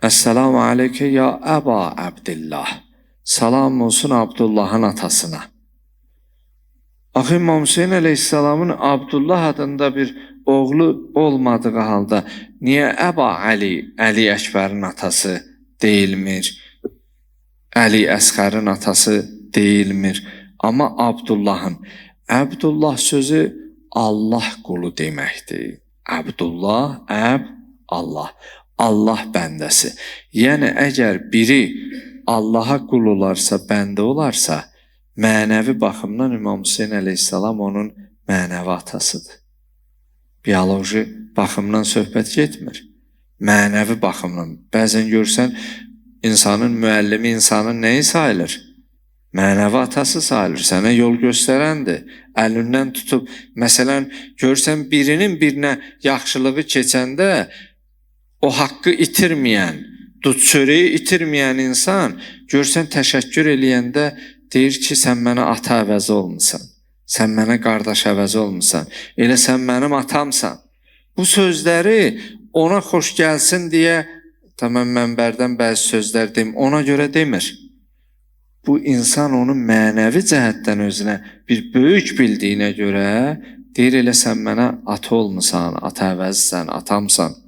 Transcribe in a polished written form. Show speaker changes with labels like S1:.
S1: Esselamu aleyke ya Əba Abdillah. Salam olsun Abdullahın atasına. Axı İmam Hüseyin əleyhissalamın Abdullah adında bir oğlu olmadığı halda niye Əba Ali, Ali Əkbərin atası deyilmir? Ali Əsqərin atası deyilmir. Amma Abdullahın. Abdullah sözü Allah qulu deməkdir. Abdullah, Allah. Allah bəndəsi. Yəni əgər biri Allaha qul olarsa, bəndə olarsa, mənəvi baxımdan İmam Hüseyin əleyhissalam onun mənəvi atasıdır. Biyoloji baxımdan söhbət getmir. Mənəvi baxımdan. Bəzən görsən, insanın müəllimi insanın nəyi sayılır? Mənəvi atası sayılır. Sənə yol göstərəndir. Əlindən tutub, məsələn, görsən birinin birinə yaxşılığı keçəndə, o haqqı itirməyən, dud-çörəyi itirməyən insan, görsən təşəkkür eləyəndə deyir ki, sən mənə ata əvəzi olmusan, sən mənə qardaş əvəzi olmusan, elə sən mənim atamsan. Bu sözləri ona xoş gəlsin deyə, tamam mənbərdən bəzi sözlər deyim, ona görə demir. Bu insan onu mənəvi cəhətdən özünə bir böyük bildiyinə görə deyir, elə sən mənə ata olmusan, ata əvəzisən, atamsan.